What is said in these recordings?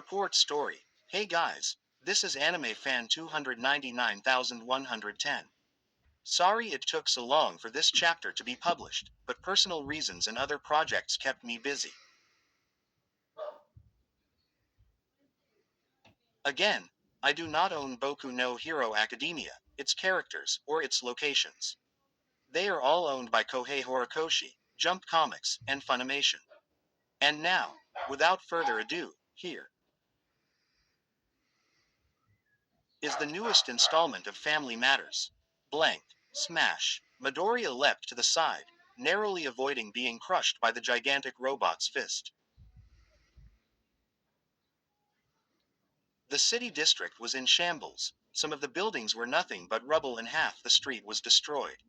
Report story. Hey guys, this is Anime Fan 299,110. Sorry it took so long for this chapter to be published, but personal reasons and other projects kept me busy. Again, I do not own Boku no Hero Academia, its characters, or its locations. They are all owned by Kohei Horikoshi, Jump Comics, and Funimation. And now, without further ado, here is the newest installment of Family Matters. Blank. Smash. Midoriya leapt to the side, narrowly avoiding being crushed by the gigantic robot's fist. The city district was in shambles. Some of the buildings were nothing but rubble and half the street was destroyed.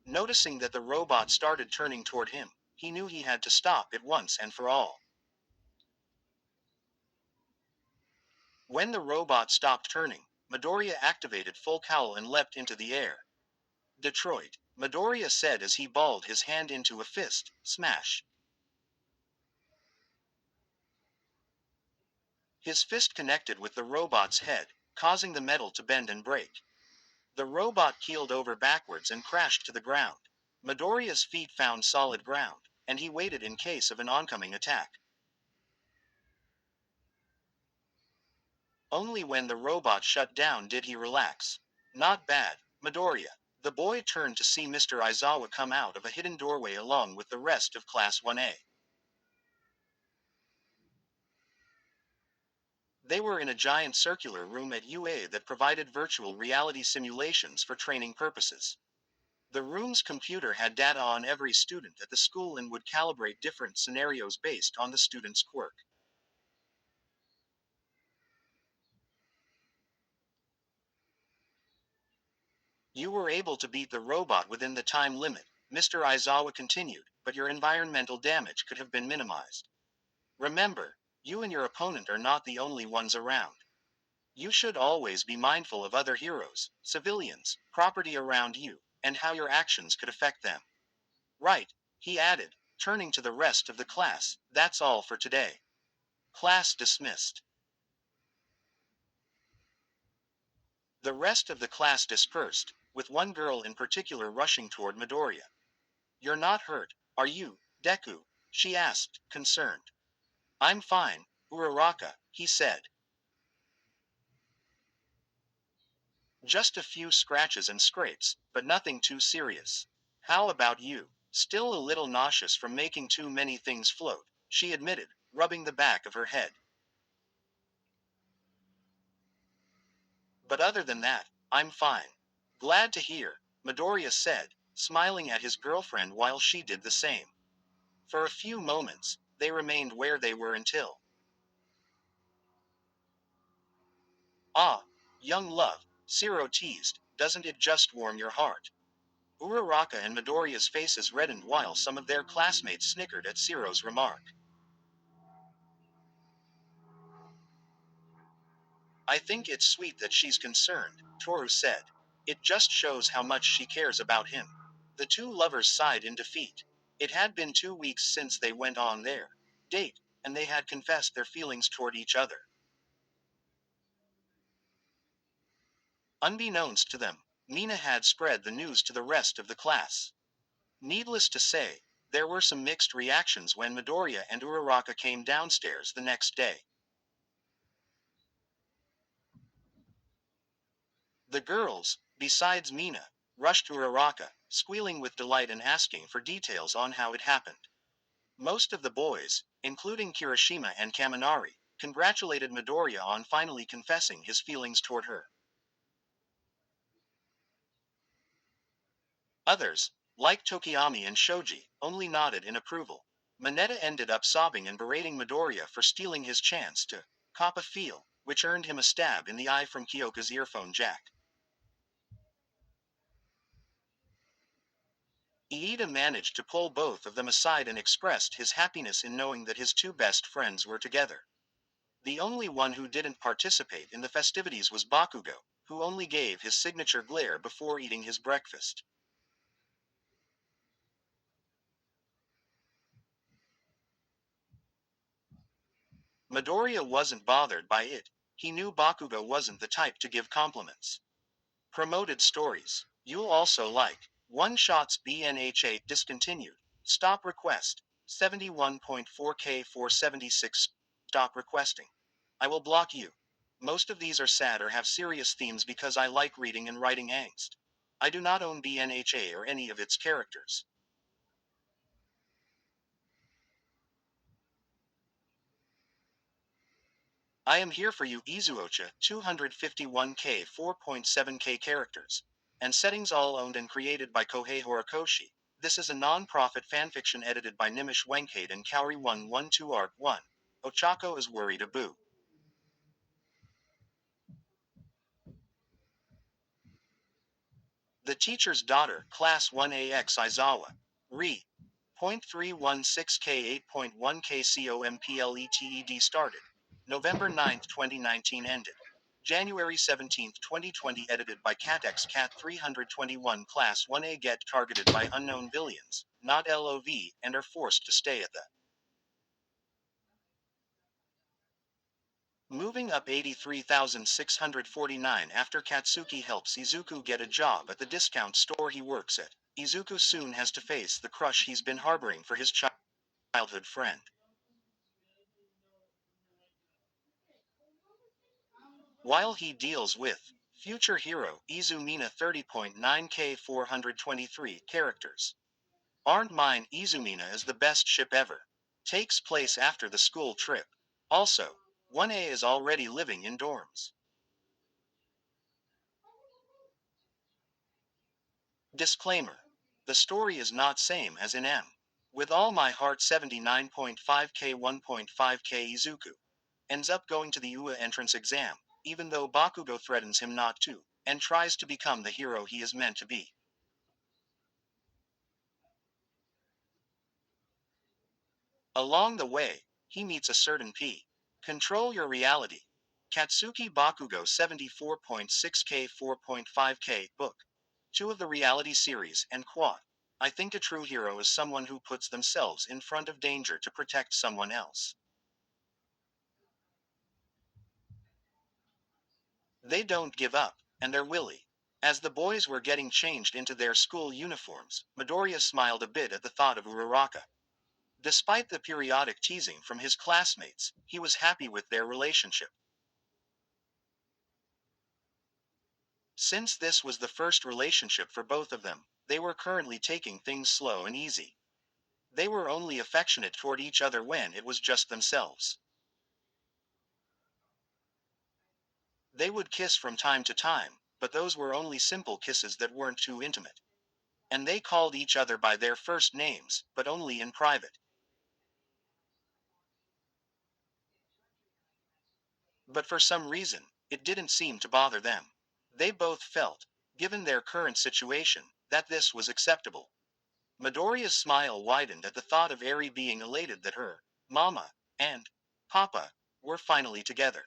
Noticing that the robot started turning toward him, he knew he had to stop it once and for all. When the robot stopped turning, Midoriya activated full cowl and leapt into the air. Detroit, Midoriya said as he balled his hand into a fist. Smash. His fist connected with the robot's head, causing the metal to bend and break. The robot keeled over backwards and crashed to the ground. Midoriya's feet found solid ground, and he waited in case of an oncoming attack. Only when the robot shut down did he relax. Not bad, Midoriya. The boy turned to see Mr. Aizawa come out of a hidden doorway along with the rest of Class 1A. They were in a giant circular room at UA that provided virtual reality simulations for training purposes. The room's computer had data on every student at the school and would calibrate different scenarios based on the student's quirk. You were able to beat the robot within the time limit, Mr. Aizawa continued, but your environmental damage could have been minimized. Remember, you and your opponent are not the only ones around. You should always be mindful of other heroes, civilians, property around you, and how your actions could affect them. Right, he added, turning to the rest of the class. That's all for today. Class dismissed. The rest of the class dispersed, with one girl in particular rushing toward Midoriya. You're not hurt, are you, Deku? She asked, concerned. I'm fine, Uraraka, he said. Just a few scratches and scrapes, but nothing too serious. How about you? Still a little nauseous from making too many things float, she admitted, rubbing the back of her head. But other than that, I'm fine. Glad to hear, Midoriya said, smiling at his girlfriend while she did the same. For a few moments, they remained where they were until. Ah, young love, Siro teased, doesn't it just warm your heart? Uraraka and Midoriya's faces reddened while some of their classmates snickered at Siro's remark. I think it's sweet that she's concerned, Toru said. It just shows how much she cares about him. The two lovers sighed in defeat. It had been 2 weeks since they went on their date, and they had confessed their feelings toward each other. Unbeknownst to them, Mina had spread the news to the rest of the class. Needless to say, there were some mixed reactions when Midoriya and Uraraka came downstairs the next day. The girls, besides Mina, rushed to Uraraka, squealing with delight and asking for details on how it happened. Most of the boys, including Kirishima and Kaminari, congratulated Midoriya on finally confessing his feelings toward her. Others, like Tokiyami and Shoji, only nodded in approval. Mineta ended up sobbing and berating Midoriya for stealing his chance to cop a feel, which earned him a stab in the eye from Kyoka's earphone jack. Iida managed to pull both of them aside and expressed his happiness in knowing that his two best friends were together. The only one who didn't participate in the festivities was Bakugo, who only gave his signature glare before eating his breakfast. Midoriya wasn't bothered by it. He knew Bakugo wasn't the type to give compliments. Promoted stories. You'll also like. One Shots BNH8 discontinued. Stop request. 71.4K 476. Stop requesting. I will block you. Most of these are sad or have serious themes because I like reading and writing angst. I do not own BNHA or any of its characters. I am here for you Izuocha 251K 4.7K characters. And settings all owned and created by Kohei Horikoshi. This is a non-profit fanfiction edited by Nimish Wenkade and Kaori 112 Arc 1. Ochako is worried Abu. The Teacher's Daughter, Class 1AX Aizawa. Re. 0.316K 8.1K COMPLETED started. November 9, 2019 ended. January 17, 2020 edited by CatX Cat 321 Class 1A get targeted by unknown villains, not LOV, and are forced to stay at the moving up 83,649 after Katsuki helps Izuku get a job at the discount store he works at. Izuku soon has to face the crush he's been harboring for his childhood friend. While he deals with future hero Izumina 30.9K 423 characters. Aren't mine Izumina is the best ship ever. Takes place after the school trip. Also, 1A is already living in dorms. Disclaimer. The story is not same as in M. With all my heart 79.5K 1.5K Izuku ends up going to the UA entrance exam, even though Bakugo threatens him not to, and tries to become the hero he is meant to be. Along the way, he meets a certain P. Control Your Reality. Katsuki Bakugo 74.6K 4.5K book. 2 of the reality series and quad. I think a true hero is someone who puts themselves in front of danger to protect someone else. They don't give up, and they're willy. As the boys were getting changed into their school uniforms, Midoriya smiled a bit at the thought of Uraraka. Despite the periodic teasing from his classmates, he was happy with their relationship. Since this was the first relationship for both of them, they were currently taking things slow and easy. They were only affectionate toward each other when it was just themselves. They would kiss from time to time, but those were only simple kisses that weren't too intimate. And they called each other by their first names, but only in private. But for some reason, it didn't seem to bother them. They both felt, given their current situation, that this was acceptable. Midoriya's smile widened at the thought of Eri being elated that her mama and papa were finally together.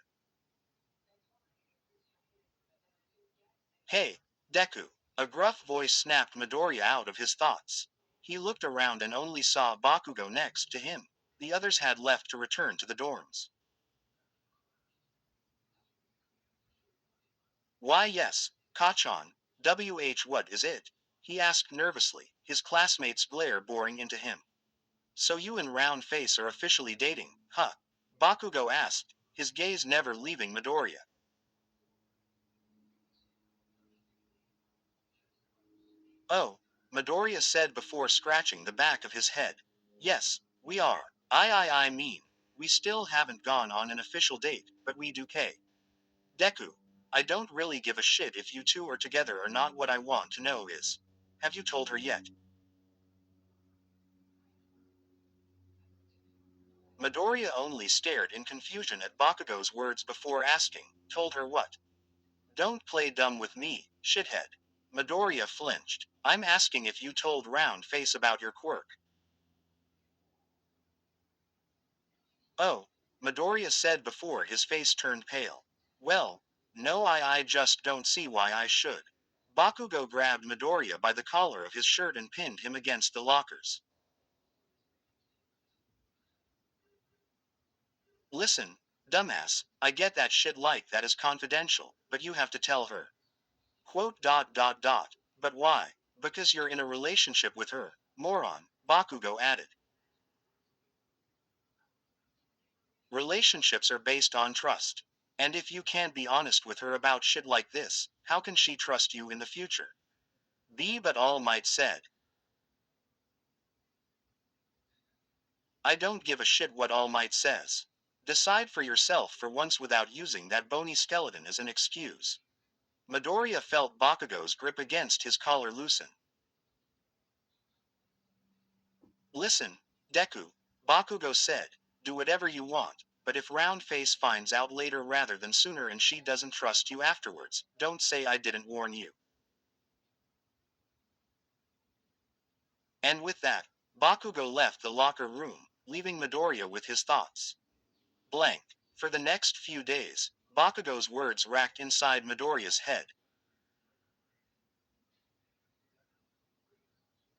Hey, Deku. A gruff voice snapped Midoriya out of his thoughts. He looked around and only saw Bakugo next to him. The others had left to return to the dorms. Why yes, Kachan. What is it? He asked nervously, his classmate's glare boring into him. So you and Round Face are officially dating, huh? Bakugo asked, his gaze never leaving Midoriya. Oh, Midoriya said before scratching the back of his head. Yes, we are. I mean, we still haven't gone on an official date, but we do K. Deku, I don't really give a shit if you two are together or not. What I want to know is, have you told her yet? Midoriya only stared in confusion at Bakugo's words before asking, told her what? Don't play dumb with me, shithead. Midoriya flinched. I'm asking if you told Round Face about your quirk. Oh, Midoriya said before his face turned pale. Well, no, I just don't see why I should. Bakugo grabbed Midoriya by the collar of his shirt and pinned him against the lockers. Listen, dumbass, I get that shit like that is confidential, but you have to tell her. Quote dot dot dot. But why? Because you're in a relationship with her, moron, Bakugo added. Relationships are based on trust. And if you can't be honest with her about shit like this, how can she trust you in the future? But All Might said. I don't give a shit what All Might says. Decide for yourself for once without using that bony skeleton as an excuse. Midoriya felt Bakugo's grip against his collar loosen. Listen, Deku, Bakugo said, do whatever you want, but if Round Face finds out later rather than sooner and she doesn't trust you afterwards, don't say I didn't warn you. And with that, Bakugo left the locker room, leaving Midoriya with his thoughts. Blank. For the next few days, Bakugo's words racked inside Midoriya's head.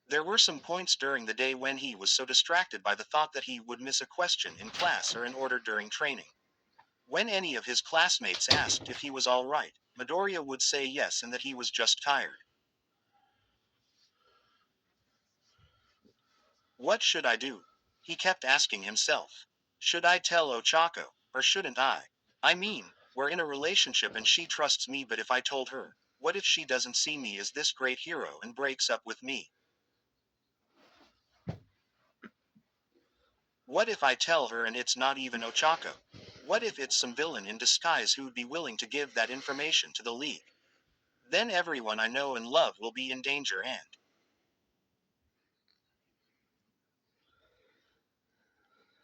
There were some points during the day when he was so distracted by the thought that he would miss a question in class or an order during training. When any of his classmates asked if he was all right, Midoriya would say yes and that he was just tired. What should I do? He kept asking himself. Should I tell Ochako, or shouldn't I? I mean, we're in a relationship and she trusts me, but if I told her, what if she doesn't see me as this great hero and breaks up with me? What if I tell her and it's not even Ochako? What if it's some villain in disguise who'd be willing to give that information to the League? Then everyone I know and love will be in danger and...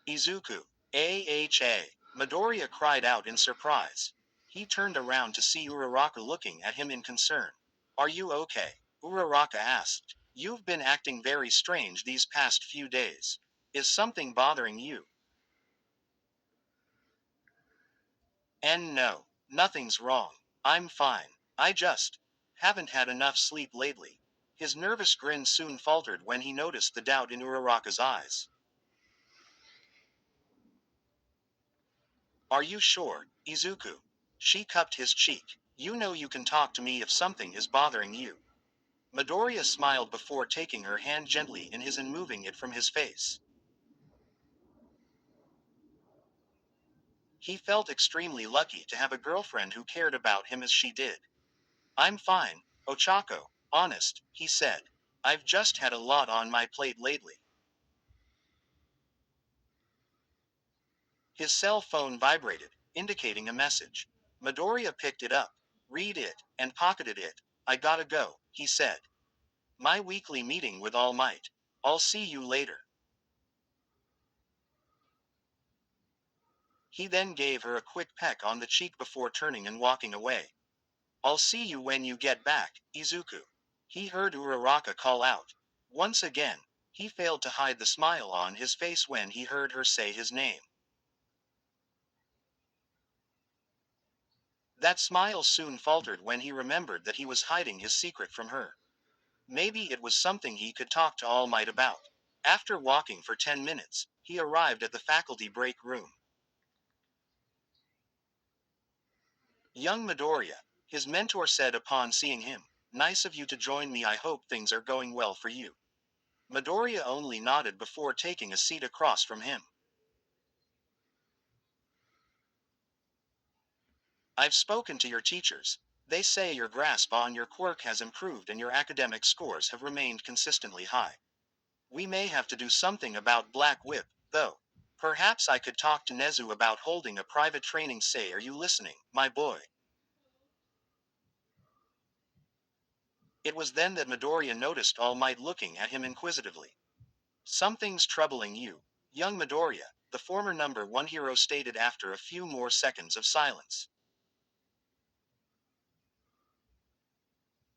Izuku. AHA. Midoriya cried out in surprise. He turned around to see Uraraka looking at him in concern. Are you okay? Uraraka asked. You've been acting very strange these past few days. Is something bothering you? And no, nothing's wrong. I'm fine. I just haven't had enough sleep lately. His nervous grin soon faltered when he noticed the doubt in Uraraka's eyes. Are you sure, Izuku? She cupped his cheek. You know you can talk to me if something is bothering you. Midoriya smiled before taking her hand gently in his and moving it from his face. He felt extremely lucky to have a girlfriend who cared about him as she did. I'm fine, Ochako, honest, he said. I've just had a lot on my plate lately. His cell phone vibrated, indicating a message. Midoriya picked it up, read it, and pocketed it. I gotta go, he said. My weekly meeting with All Might. I'll see you later. He then gave her a quick peck on the cheek before turning and walking away. I'll see you when you get back, Izuku. He heard Uraraka call out. Once again, he failed to hide the smile on his face when he heard her say his name. That smile soon faltered when he remembered that he was hiding his secret from her. Maybe it was something he could talk to All Might about. After walking for 10 minutes, he arrived at the faculty break room. Young Midoriya, his mentor said upon seeing him. Nice of you to join me. I hope things are going well for you. Midoriya only nodded before taking a seat across from him. I've spoken to your teachers. They say your grasp on your quirk has improved and your academic scores have remained consistently high. We may have to do something about Black Whip, though. Perhaps I could talk to Nezu about holding a private training. Say, are you listening, my boy? It was then that Midoriya noticed All Might looking at him inquisitively. Something's troubling you, young Midoriya, the former number one hero stated after a few more seconds of silence.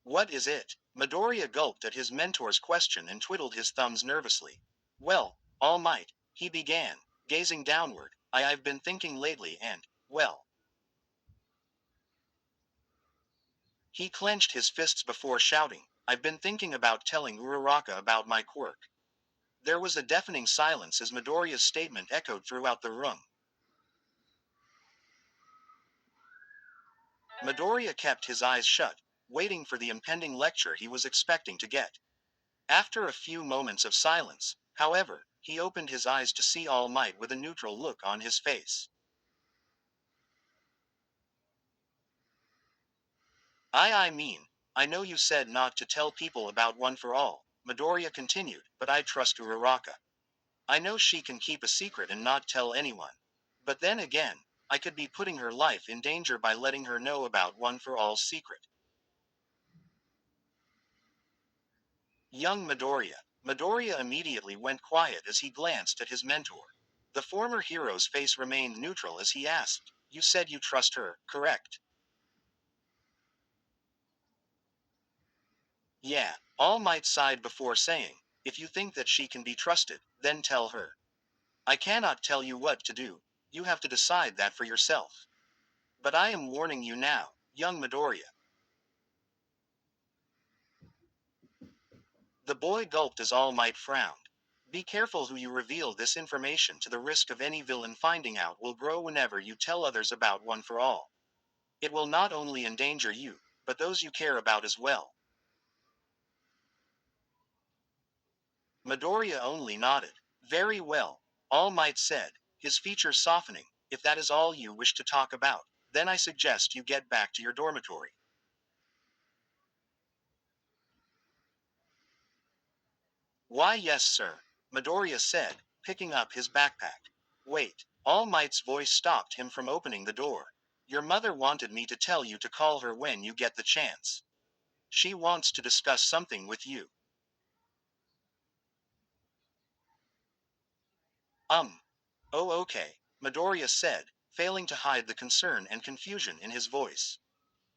What is it? Midoriya gulped at his mentor's question and twiddled his thumbs nervously. Well, All Might, he began, gazing downward, I've been thinking lately and, well. He clenched his fists before shouting, I've been thinking about telling Uraraka about my quirk. There was a deafening silence as Midoriya's statement echoed throughout the room. Midoriya kept his eyes shut, waiting for the impending lecture he was expecting to get. After a few moments of silence, however, he opened his eyes to see All Might with a neutral look on his face. I mean, I know you said not to tell people about One for All, Midoriya continued, but I trust Uraraka. I know she can keep a secret and not tell anyone. But then again, I could be putting her life in danger by letting her know about One for All's secret. Young Midoriya. Midoriya immediately went quiet as he glanced at his mentor. The former hero's face remained neutral as he asked, "You said you trust her, correct?" Yeah, All Might sighed before saying, "If you think that she can be trusted, then tell her. I cannot tell you what to do, you have to decide that for yourself. But I am warning you now, young Midoriya." The boy gulped as All Might frowned. "Be careful who you reveal this information to. The risk of any villain finding out will grow whenever you tell others about One for All. It will not only endanger you, but those you care about as well." Midoriya only nodded. "Very well," All Might said, his features softening. "If that is all you wish to talk about, then I suggest you get back to your dormitory." "Why, yes, sir," Midoriya said, picking up his backpack. "Wait." All Might's voice stopped him from opening the door. "Your mother wanted me to tell you to call her when you get the chance. She wants to discuss something with you." Um. "Oh, okay," Midoriya said, failing to hide the concern and confusion in his voice.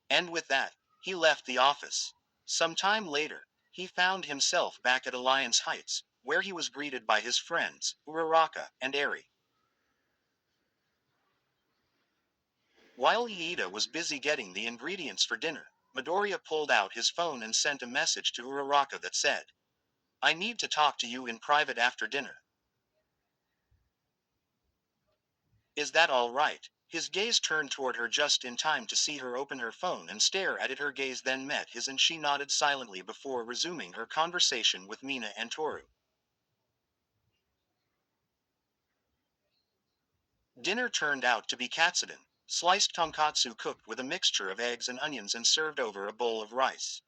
And with that, he left the office. Some time later, he found himself back at Alliance Heights, where he was greeted by his friends, Uraraka and Eri. While Iida was busy getting the ingredients for dinner, Midoriya pulled out his phone and sent a message to Uraraka that said, "I need to talk to you in private after dinner. Is that all right?" His gaze turned toward her just in time to see her open her phone and stare at it. Her gaze then met his and she nodded silently before resuming her conversation with Mina and Toru. Dinner turned out to be katsudon, sliced tonkatsu cooked with a mixture of eggs and onions and served over a bowl of rice.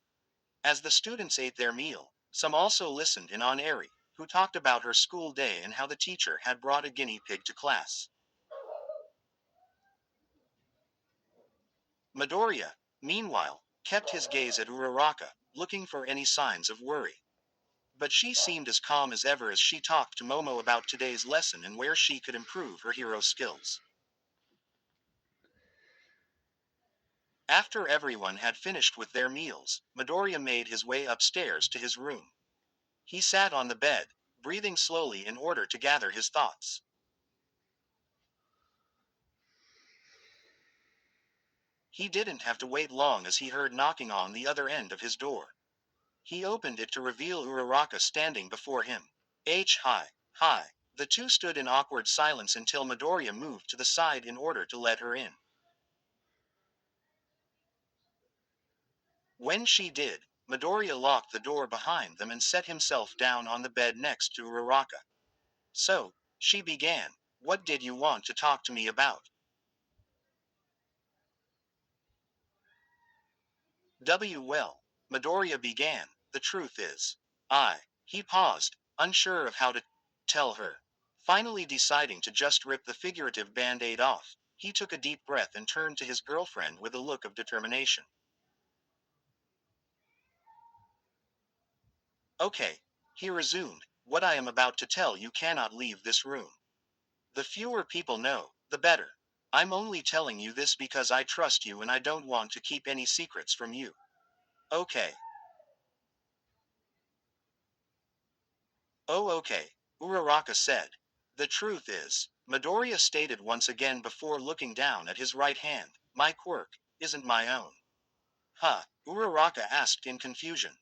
As the students ate their meal, some also listened in on Eri, who talked about her school day and how the teacher had brought a guinea pig to class. Midoriya, meanwhile, kept his gaze at Uraraka, looking for any signs of worry. But she seemed as calm as ever as she talked to Momo about today's lesson and where she could improve her hero skills. After everyone had finished with their meals, Midoriya made his way upstairs to his room. He sat on the bed, breathing slowly in order to gather his thoughts. He didn't have to wait long as he heard knocking on the other end of his door. He opened it to reveal Uraraka standing before him. Hi. Hi. The two stood in awkward silence until Midoriya moved to the side in order to let her in. When she did, Midoriya locked the door behind them and set himself down on the bed next to Uraraka. "So," she began, "what did you want to talk to me about?" Well, Midoriya began, "The truth is, He paused, unsure of how to tell her. Finally deciding to just rip the figurative band-aid off, he took a deep breath and turned to his girlfriend with a look of determination. "Okay," he resumed, "what I am about to tell you cannot leave this room. The fewer people know, the better. I'm only telling you this because I trust you and I don't want to keep any secrets from you. Okay." "Oh, okay," Uraraka said. "The truth is," Midoriya stated once again before looking down at his right hand, "my quirk isn't my own." "Huh?" Uraraka asked in confusion.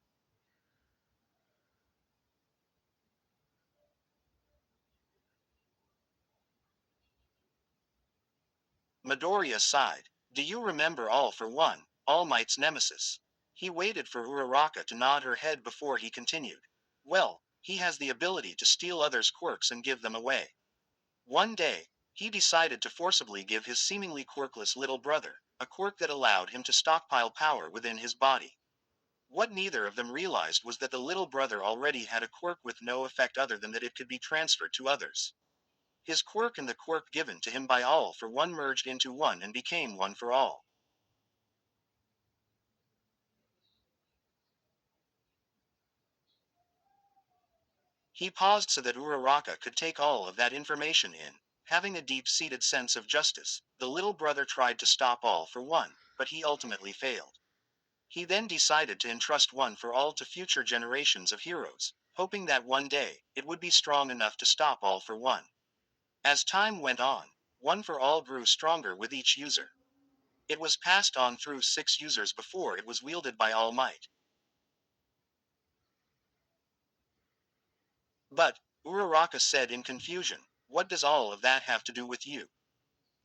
Midoriya sighed. Do you remember All for One, All Might's nemesis? He waited for Uraraka to nod her head before he continued. Well, he has the ability to steal others' quirks and give them away. One day, he decided to forcibly give his seemingly quirkless little brother a quirk that allowed him to stockpile power within his body. What neither of them realized was that the little brother already had a quirk with no effect other than that it could be transferred to others. His quirk and the quirk given to him by All for One merged into one and became One for All. He paused so that Uraraka could take all of that information in. Having a deep-seated sense of justice, the little brother tried to stop All for One, but he ultimately failed. He then decided to entrust One for All to future generations of heroes, hoping that one day, it would be strong enough to stop All for One. As time went on, One for All grew stronger with each user. It was passed on through 6 users before it was wielded by All Might. But, Uraraka said in confusion, what does all of that have to do with you?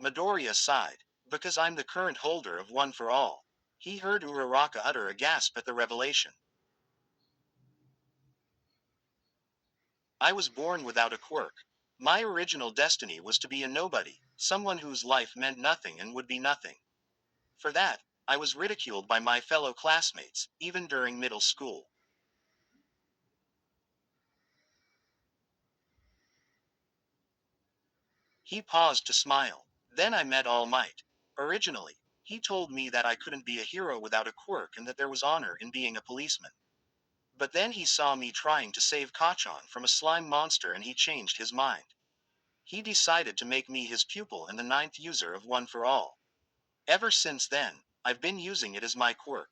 Midoriya sighed. Because I'm the current holder of One for All. He heard Uraraka utter a gasp at the revelation. I was born without a quirk. My original destiny was to be a nobody, someone whose life meant nothing and would be nothing. For that, I was ridiculed by my fellow classmates, even during middle school. He paused to smile. Then I met All Might. Originally, he told me that I couldn't be a hero without a quirk and that there was honor in being a policeman. But then he saw me trying to save Kachan from a slime monster and he changed his mind. He decided to make me his pupil and the 9th user of One for All. Ever since then, I've been using it as my quirk.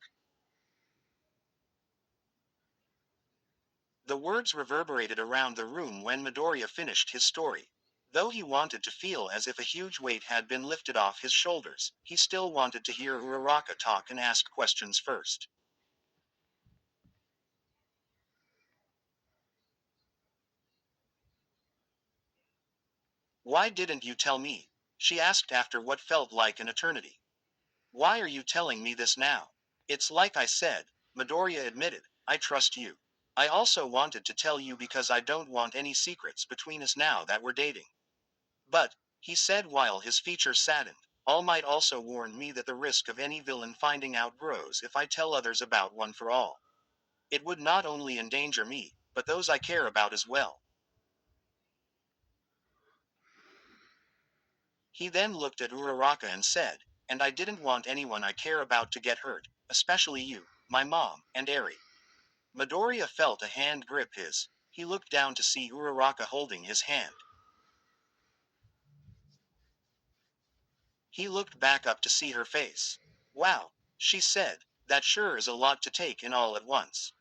The words reverberated around the room when Midoriya finished his story. Though he wanted to feel as if a huge weight had been lifted off his shoulders, he still wanted to hear Uraraka talk and ask questions first. Why didn't you tell me? She asked after what felt like an eternity. Why are you telling me this now? It's like I said, Midoriya admitted, I trust you. I also wanted to tell you because I don't want any secrets between us now that we're dating. But, he said while his features saddened, All Might also warned me that the risk of any villain finding out grows if I tell others about One for All. It would not only endanger me, but those I care about as well. He then looked at Uraraka and said, and I didn't want anyone I care about to get hurt, especially you, my mom, and Eri. Midoriya felt a hand grip his. He looked down to see Uraraka holding his hand. He looked back up to see her face. Wow, she said, that sure is a lot to take in all at once.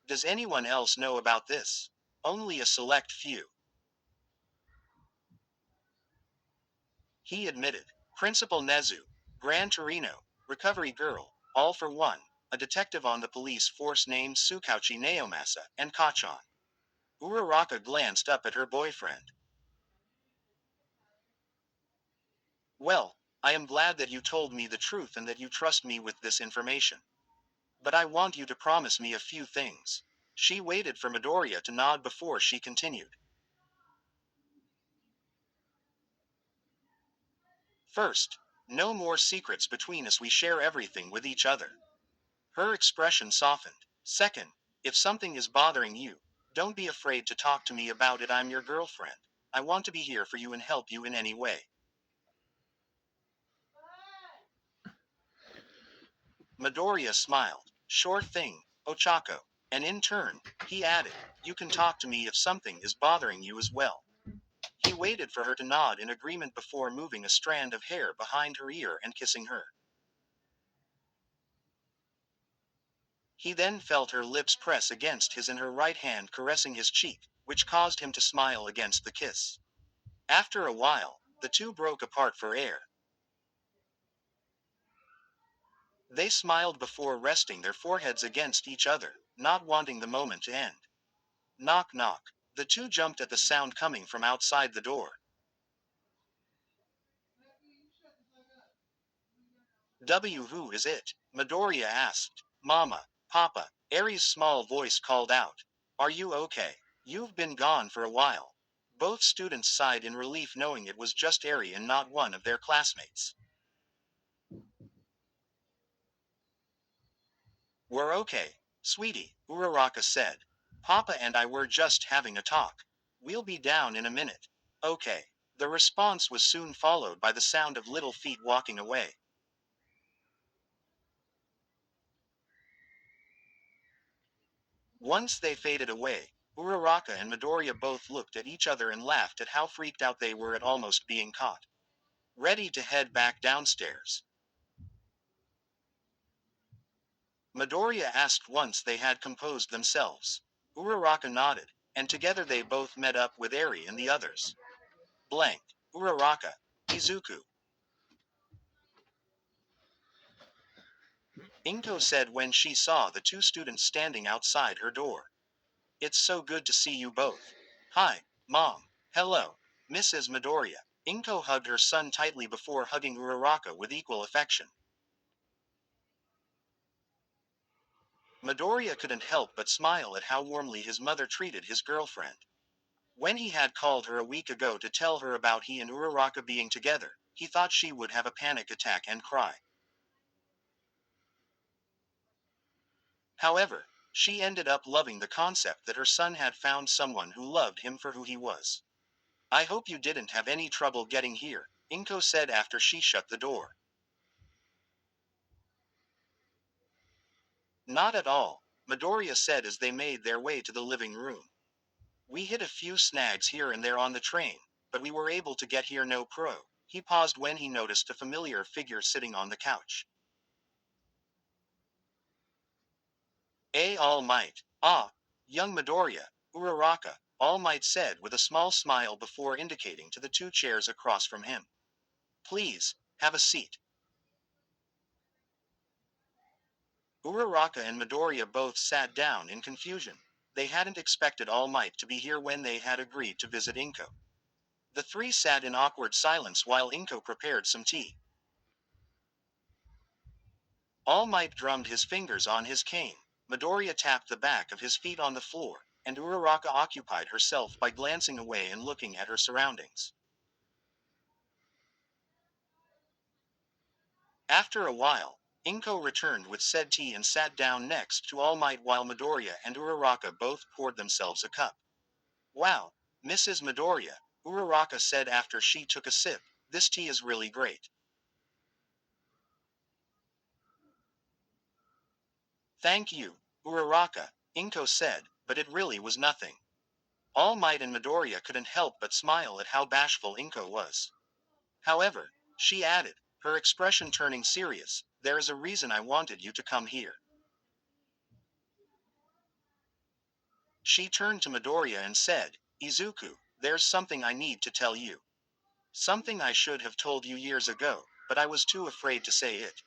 Does anyone else know about this? Only a select few. He admitted. Principal Nezu, Gran Torino, Recovery Girl, All for One, a detective on the police force named Tsukauchi Naomasa, and Kachan. Uraraka glanced up at her boyfriend. Well, I am glad that you told me the truth and that you trust me with this information. But I want you to promise me a few things. She waited for Midoriya to nod before she continued. First, no more secrets between us, we share everything with each other. Her expression softened. Second, if something is bothering you, don't be afraid to talk to me about it. I'm your girlfriend. I want to be here for you and help you in any way. Midoriya smiled. Sure thing, Ochako. And in turn, he added, you can talk to me if something is bothering you as well. He waited for her to nod in agreement before moving a strand of hair behind her ear and kissing her. He then felt her lips press against his and her right hand caressing his cheek, which caused him to smile against the kiss. After a while, the two broke apart for air. They smiled before resting their foreheads against each other, not wanting the moment to end. Knock knock. The two jumped at the sound coming from outside the door. Who is it? Midoriya asked. Mama, Papa, Eri's small voice called out. Are you okay? You've been gone for a while. Both students sighed in relief knowing it was just Eri and not one of their classmates. We're okay, sweetie, Uraraka said. Papa and I were just having a talk. We'll be down in a minute. Okay. The response was soon followed by the sound of little feet walking away. Once they faded away, Uraraka and Midoriya both looked at each other and laughed at how freaked out they were at almost being caught. Ready to head back downstairs. Midoriya asked once they had composed themselves. Uraraka nodded, and together they both met up with Eri and the others. Blank. Uraraka. Izuku. Inko said when she saw the two students standing outside her door. It's so good to see you both. Hi, Mom. Hello, Mrs. Midoriya. Inko hugged her son tightly before hugging Uraraka with equal affection. Midoriya couldn't help but smile at how warmly his mother treated his girlfriend. When he had called her a week ago to tell her about he and Uraraka being together, he thought she would have a panic attack and cry. However, she ended up loving the concept that her son had found someone who loved him for who he was. I hope you didn't have any trouble getting here, Inko said after she shut the door. Not at all, Midoriya said as they made their way to the living room. We hit a few snags here and there on the train, but we were able to get here no pro. He paused when he noticed a familiar figure sitting on the couch. All Might. Ah, young Midoriya, Uraraka, All Might said with a small smile before indicating to the two chairs across from him. Please, have a seat. Uraraka and Midoriya both sat down in confusion. They hadn't expected All Might to be here when they had agreed to visit Inko. The three sat in awkward silence while Inko prepared some tea. All Might drummed his fingers on his cane. Midoriya tapped the back of his feet on the floor, and Uraraka occupied herself by glancing away and looking at her surroundings. After a while, Inko returned with said tea and sat down next to All Might while Midoriya and Uraraka both poured themselves a cup. Wow, Mrs. Midoriya, Uraraka said after she took a sip, this tea is really great. Thank you, Uraraka, Inko said, but it really was nothing. All Might and Midoriya couldn't help but smile at how bashful Inko was. However, she added, her expression turning serious, there is a reason I wanted you to come here. She turned to Midoriya and said, Izuku, there's something I need to tell you. Something I should have told you years ago, but I was too afraid to say it.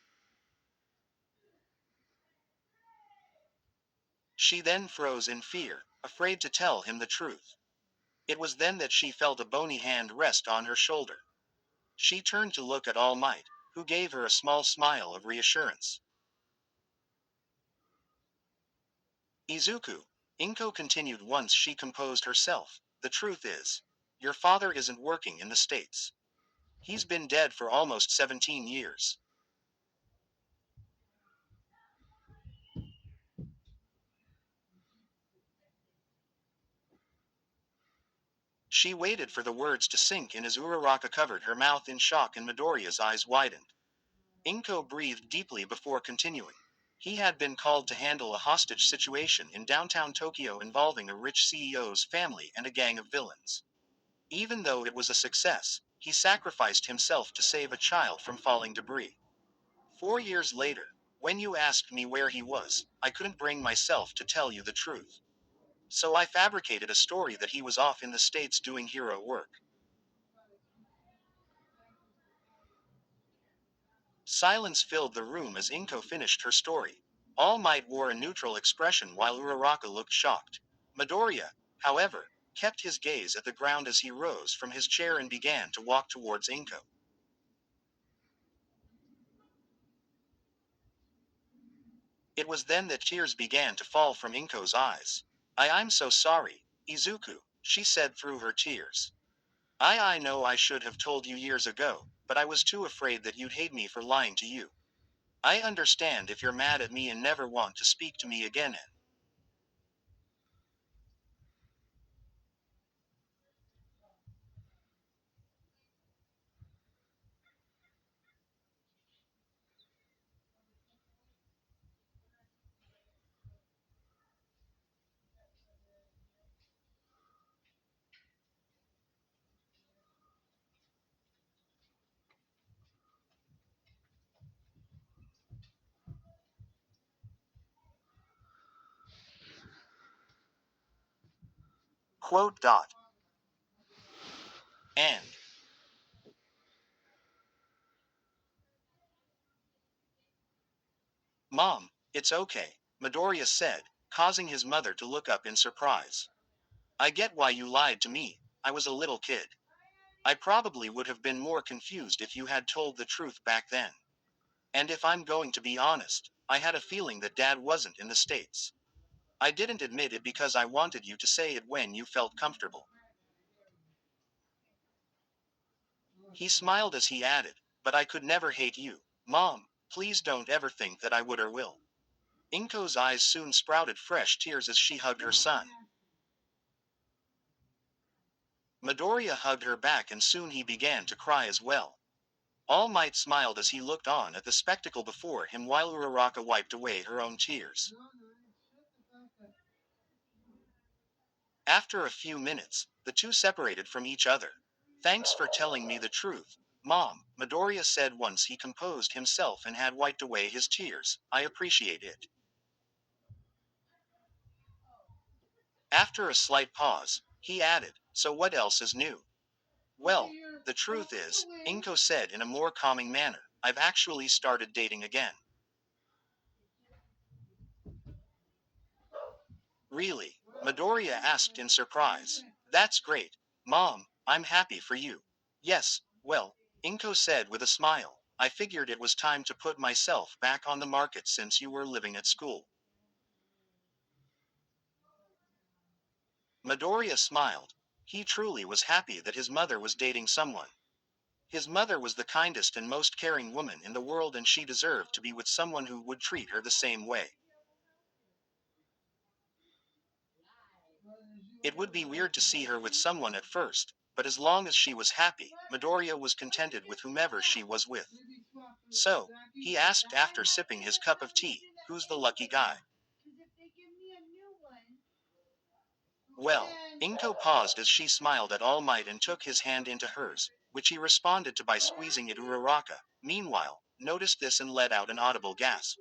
She then froze in fear, afraid to tell him the truth. It was then that she felt a bony hand rest on her shoulder. She turned to look at All Might, who gave her a small smile of reassurance. Izuku, Inko continued once she composed herself, the truth is, your father isn't working in the States. He's been dead for almost 17 years. She waited for the words to sink in as Uraraka covered her mouth in shock and Midoriya's eyes widened. Inko breathed deeply before continuing. He had been called to handle a hostage situation in downtown Tokyo involving a rich CEO's family and a gang of villains. Even though it was a success, he sacrificed himself to save a child from falling debris. 4 years later, when you asked me where he was, I couldn't bring myself to tell you the truth. So I fabricated a story that he was off in the States doing hero work. Silence filled the room as Inko finished her story. All Might wore a neutral expression while Uraraka looked shocked. Midoriya, however, kept his gaze at the ground as he rose from his chair and began to walk towards Inko. It was then that tears began to fall from Inko's eyes. I'm so sorry, Izuku, she said through her tears. I know I should have told you years ago, but I was too afraid that you'd hate me for lying to you. I understand if you're mad at me and never want to speak to me again. Quote dot. And. Mom, it's okay, Midoriya said, causing his mother to look up in surprise. I get why you lied to me. I was a little kid. I probably would have been more confused if you had told the truth back then. And if I'm going to be honest, I had a feeling that Dad wasn't in the States. I didn't admit it because I wanted you to say it when you felt comfortable. He smiled as he added, but I could never hate you. Mom, please don't ever think that I would or will. Inko's eyes soon sprouted fresh tears as she hugged her son. Midoriya hugged her back and soon he began to cry as well. All Might smiled as he looked on at the spectacle before him while Uraraka wiped away her own tears. After a few minutes, the two separated from each other. Thanks for telling me the truth, Mom, Midoriya said once he composed himself and had wiped away his tears. I appreciate it. After a slight pause, he added, so what else is new? Well, the truth is, Inko said in a more calming manner, I've actually started dating again. Really? Midoriya asked in surprise. That's great. Mom, I'm happy for you. Yes, well, Inko said with a smile. I figured it was time to put myself back on the market since you were living at school. Midoriya smiled. He truly was happy that his mother was dating someone. His mother was the kindest and most caring woman in the world and she deserved to be with someone who would treat her the same way. It would be weird to see her with someone at first, but as long as she was happy, Midoriya was contented with whomever she was with. So, he asked after sipping his cup of tea, who's the lucky guy? Well, Inko paused as she smiled at All Might and took his hand into hers, which he responded to by squeezing it. Uraraka, meanwhile, noticed this and let out an audible gasp.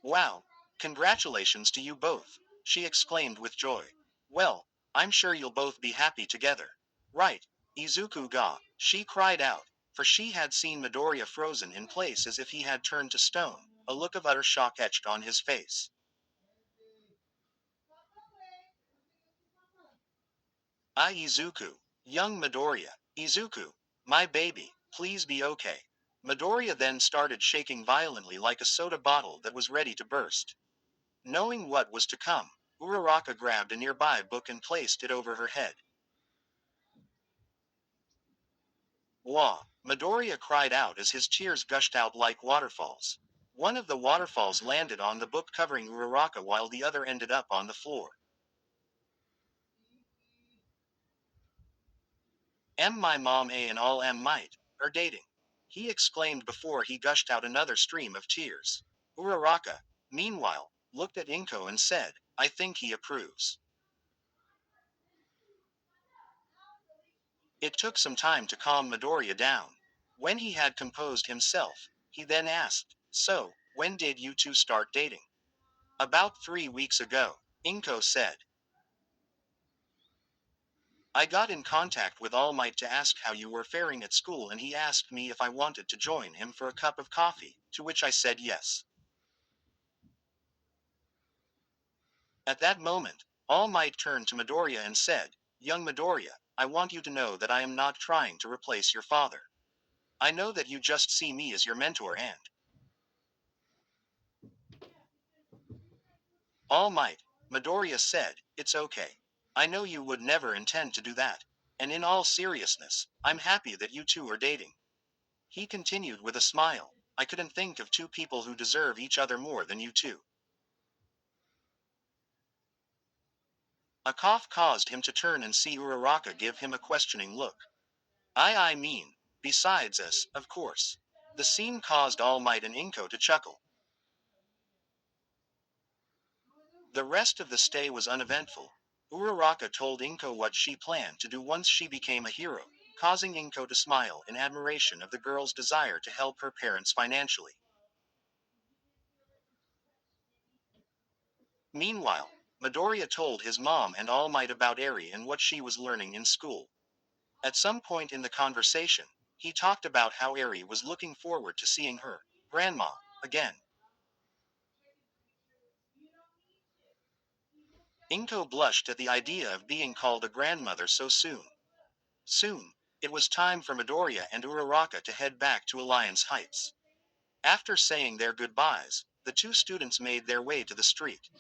Wow! Congratulations to you both, she exclaimed with joy. Well, I'm sure you'll both be happy together. Right, Izuku ga, she cried out, for she had seen Midoriya frozen in place as if he had turned to stone, a look of utter shock etched on his face. Izuku, young Midoriya, Izuku, my baby, please be okay. Midoriya then started shaking violently like a soda bottle that was ready to burst. Knowing what was to come, Uraraka grabbed a nearby book and placed it over her head. Wah! Midoriya cried out as his tears gushed out like waterfalls. One of the waterfalls landed on the book covering Uraraka while the other ended up on the floor. My mom and all might are dating. He exclaimed before he gushed out another stream of tears. Uraraka, meanwhile, looked at Inko and said, I think he approves. It took some time to calm Midoriya down. When he had composed himself, he then asked, so, when did you two start dating? About 3 weeks ago, Inko said. I got in contact with All Might to ask how you were faring at school and he asked me if I wanted to join him for a cup of coffee, to which I said yes. At that moment, All Might turned to Midoriya and said, young Midoriya, I want you to know that I am not trying to replace your father. I know that you just see me as your mentor and All Might. Midoriya said, it's okay. I know you would never intend to do that. And in all seriousness, I'm happy that you two are dating. He continued with a smile. I couldn't think of two people who deserve each other more than you two. A cough caused him to turn and see Uraraka give him a questioning look. I mean, besides us, of course. The scene caused All Might and Inko to chuckle. The rest of the stay was uneventful. Uraraka told Inko what she planned to do once she became a hero, causing Inko to smile in admiration of the girl's desire to help her parents financially. Meanwhile, Midoriya told his mom and All Might about Eri and what she was learning in school. At some point in the conversation, he talked about how Eri was looking forward to seeing her grandma again. Inko blushed at the idea of being called a grandmother so soon. Soon, it was time for Midoriya and Uraraka to head back to Alliance Heights. After saying their goodbyes, the two students made their way to the street.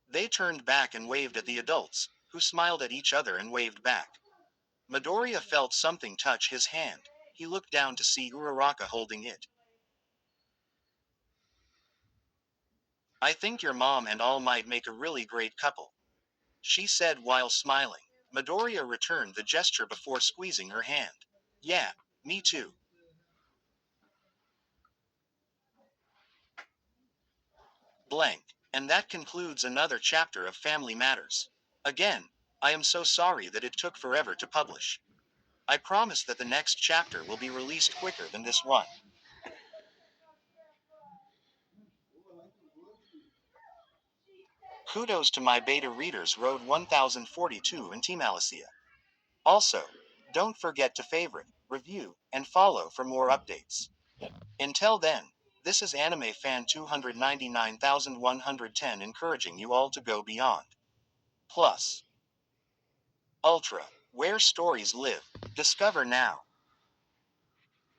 They turned back and waved at the adults, who smiled at each other and waved back. Midoriya felt something touch his hand. He looked down to see Uraraka holding it. I think your mom and All Might make a really great couple, she said while smiling. Midoriya returned the gesture before squeezing her hand. Yeah, me too. Blank. And that concludes another chapter of Family Matters. Again, I am so sorry that it took forever to publish. I promise that the next chapter will be released quicker than this one. Kudos to my beta readers Road 1042 and Team Alicia. Also, don't forget to favorite, review, and follow for more updates. Until then, this is Anime Fan 299,110 encouraging you all to go beyond. Plus, Ultra, where stories live. Discover now.